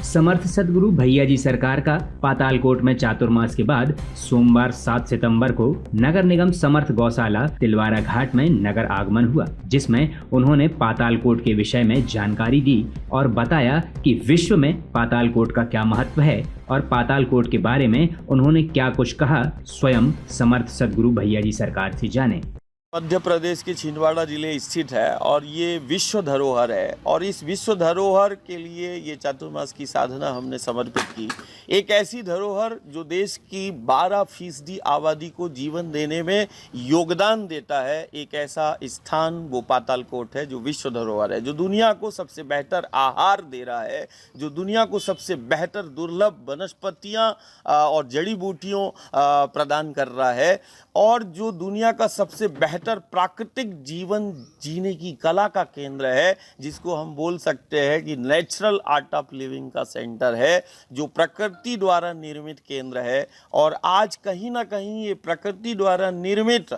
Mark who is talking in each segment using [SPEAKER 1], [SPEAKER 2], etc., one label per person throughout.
[SPEAKER 1] समर्थ सदगुरु भैया जी सरकार का पातालकोट में चातुर्मास के बाद सोमवार 7 सितंबर को नगर निगम समर्थ गौशाला तिलवारा घाट में नगर आगमन हुआ, जिसमें उन्होंने पातालकोट के विषय में जानकारी दी और बताया कि विश्व में पातालकोट का क्या महत्व है और पातालकोट के बारे में उन्होंने क्या कुछ कहा। स्वयं समर्थ सदगुरु भैया जी सरकार से जाने।
[SPEAKER 2] मध्य प्रदेश के छिंदवाड़ा जिले स्थित है और ये विश्व धरोहर है और इस विश्व धरोहर के लिए ये चातुर्मास की साधना हमने समर्पित की। एक ऐसी धरोहर जो देश की 12% आबादी को जीवन देने में योगदान देता है, एक ऐसा स्थान वो पातालकोट है जो विश्व धरोहर है, जो दुनिया को सबसे बेहतर आहार दे रहा है, जो दुनिया को सबसे बेहतर दुर्लभ वनस्पतियाँ और जड़ी बूटियों प्रदान कर रहा है और जो दुनिया का सबसे बेहतर प्राकृतिक जीवन जीने की कला का केंद्र है, जिसको हम बोल सकते हैं कि नेचुरल आर्ट ऑफ लिविंग का सेंटर है, जो प्रकृति द्वारा निर्मित केंद्र है। और आज कहीं ना कहीं ये प्रकृति द्वारा निर्मित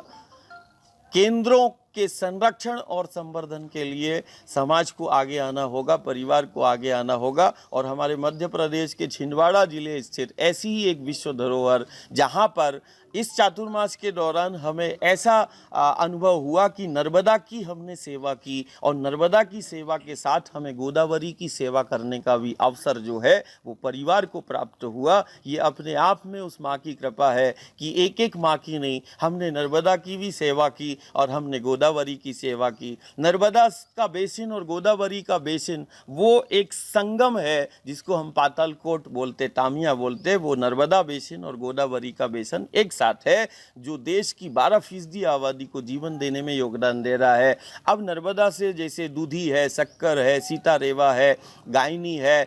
[SPEAKER 2] केंद्रों के संरक्षण और संवर्धन के लिए समाज को आगे आना होगा, परिवार को आगे आना होगा। और हमारे मध्य प्रदेश के छिंदवाड़ा जिले स्थित ऐसी ही एक विश्व धरोहर, जहां पर इस चातुर्मास के दौरान हमें ऐसा अनुभव हुआ कि नर्मदा की हमने सेवा की और नर्मदा की सेवा के साथ हमें गोदावरी की सेवा करने का भी अवसर जो है वो परिवार को प्राप्त हुआ। ये अपने आप में उस माँ की कृपा है कि एक एक माँ की नहीं, हमने नर्मदा की भी सेवा की और हमने गोदावरी की सेवा की। नर्मदा का बेसिन और गोदावरी का बेसिन वो एक संगम है जिसको हम पातालकोट बोलते, तामिया बोलते। वो नर्मदा बेसिन और गोदावरी का बेसिन एक साथ है जो देश की 12% आबादी को जीवन देने में योगदान दे रहा है। अब नर्मदा से जैसे दूधी है, शक्कर है, सीता रेवा है, गायनी है,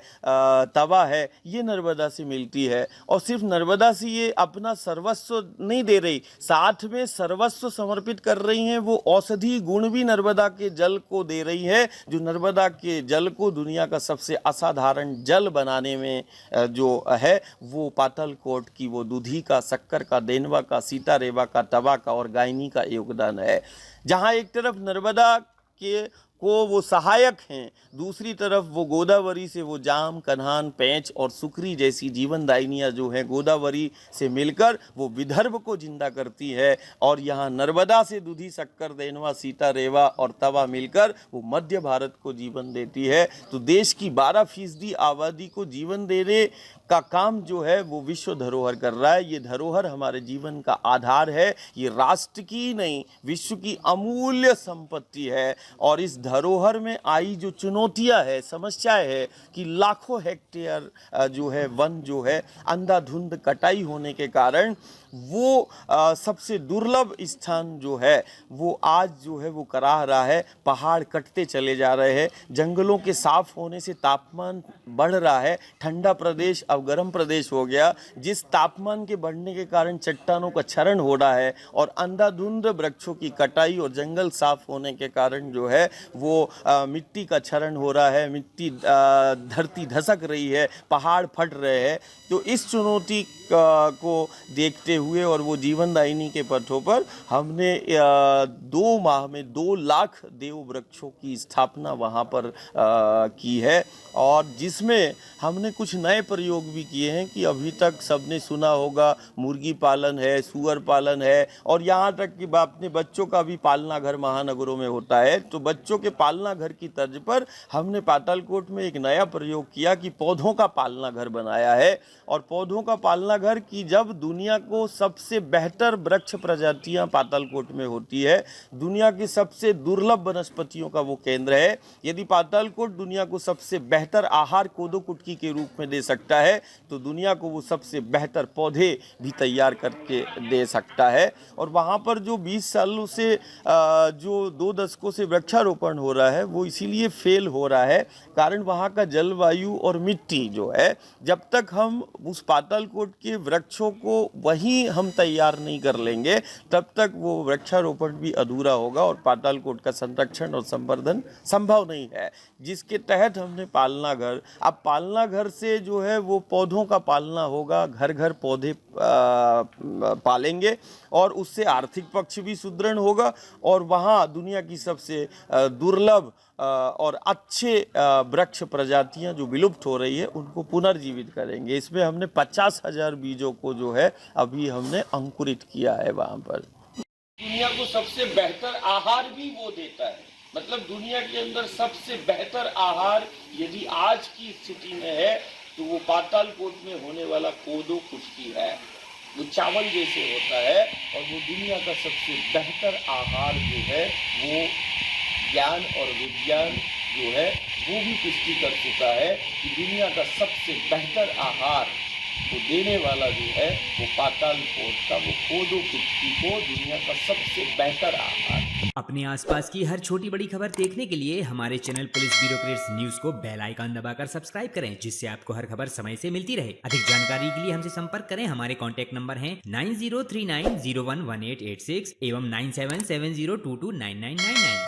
[SPEAKER 2] तवा है, ये नर्मदा से मिलती है। और सिर्फ नर्मदा से ये अपना सर्वस्व नहीं दे रही, साथ में सर्वस्व समर्पित कर रही हैं। वो औषधि गुण भी नर्मदा के जल को दे रही है, जो नर्मदा के जल को दुनिया का सबसे असाधारण जल बनाने में जो है वो पातालकोट की वो दूधी का, शक्कर का, देनवा का, सीता रेवा का, तवा का और गायनी का योगदान है। जहां एक तरफ नर्मदा के को वो सहायक हैं, दूसरी तरफ वो गोदावरी से वो जाम, कन्हान, पेंच और सुकरी जैसी जीवनदायिनियाँ जो हैं गोदावरी से मिलकर वो विदर्भ को जिंदा करती है। और यहाँ नर्मदा से दूधी, शक्कर, देनवा, सीता रेवा और तवा मिलकर वो मध्य भारत को जीवन देती है। तो देश की 12% आबादी को जीवन देने का काम जो है वो विश्व धरोहर कर रहा है। ये धरोहर हमारे जीवन का आधार है, ये राष्ट्र की नहीं विश्व की अमूल्य संपत्ति है। और इस धरोहर में आई जो चुनौतियां है, समस्याएं है कि लाखों हेक्टेयर जो है वन जो है अंधाधुंध कटाई होने के कारण वो सबसे दुर्लभ स्थान जो है वो आज जो है वो कराह रहा है। पहाड़ कटते चले जा रहे हैं, जंगलों के साफ होने से तापमान बढ़ रहा है, ठंडा प्रदेश अब गर्म प्रदेश हो गया, जिस तापमान के बढ़ने के कारण चट्टानों का क्षरण हो रहा है और अंधाधुंध वृक्षों की कटाई और जंगल साफ होने के कारण जो है वो मिट्टी का क्षरण हो रहा है, मिट्टी धरती धसक रही है, पहाड़ फट रहे हैं। तो इस चुनौती को देखते हुए और वो जीवनदायिनी के पथों पर हमने 2 माह में 2 लाख देव वृक्षों की स्थापना वहाँ पर की है। और जिसमें हमने कुछ नए प्रयोग भी किए हैं कि अभी तक सबने सुना होगा मुर्गी पालन है, सुअर पालन है और यहाँ तक कि अपने बच्चों का भी पालना घर महानगरों में होता है। तो बच्चों के पालना घर की तर्ज पर हमने पातालकोट में एक नया प्रयोग किया कि पौधों का पालना घर बनाया है। और पौधों का पालना घर की जब दुनिया को सबसे बेहतर वृक्ष प्रजातियां पातालकोट में होती है, दुनिया की सबसे दुर्लभ वनस्पतियों का वो केंद्र है। यदि पातालकोट दुनिया को सबसे बेहतर आहार कोदो कुटकी के रूप में दे सकता है तो दुनिया को वो सबसे बेहतर पौधे भी तैयार करके दे सकता है। और वहाँ पर जो 20 सालों से जो 2 दशकों से वृक्षारोपण हो रहा है वो इसीलिए फेल हो रहा है, कारण वहाँ का जलवायु और मिट्टी जो है, जब तक हम उस पातालकोट के वृक्षों को वहीं हम तैयार नहीं कर लेंगे तब तक वो वृक्षारोपण भी अधूरा होगा और पातालकोट का संरक्षण और संवर्धन संभव नहीं है। जिसके तहत हमने पालना घर, अब पालना घर से जो है वो पौधों का पालना होगा, घर घर पौधे पालेंगे और उससे आर्थिक पक्ष भी सुदृढ़ होगा और वहाँ दुनिया की सबसे दुर्लभ और अच्छे वृक्ष प्रजातियां जो विलुप्त हो रही है उनको पुनर्जीवित करेंगे। इसमें हमने 50,000 बीजों को जो है अभी हमने अंकुरित किया है वहाँ पर। दुनिया को सबसे बेहतर आहार भी वो देता है, मतलब दुनिया के अंदर सबसे बेहतर आहार यदि आज की स्थिति में है तो वो पातालकोट में होने वाला कोदो कुश्ती है। वो चावल जैसे होता है और वो दुनिया का सबसे बेहतर आहार जो है वो ज्ञान और विज्ञान जो है वो भी पुष्टि कर चुका है कि दुनिया का सबसे बेहतर आहार तो देने वाला जो है वो पातालकोट का वो कोदो कुश्ती को दुनिया का सबसे बेहतर आहार।
[SPEAKER 1] अपने आसपास की हर छोटी बड़ी खबर देखने के लिए हमारे चैनल पुलिस ब्यूरोक्रेट्स न्यूज को बेल आइकन दबाकर सब्सक्राइब करें, जिससे आपको हर खबर समय से मिलती रहे। अधिक जानकारी के लिए हमसे संपर्क करें। हमारे कॉन्टैक्ट नंबर हैं 9039011886 एवं 9770229999।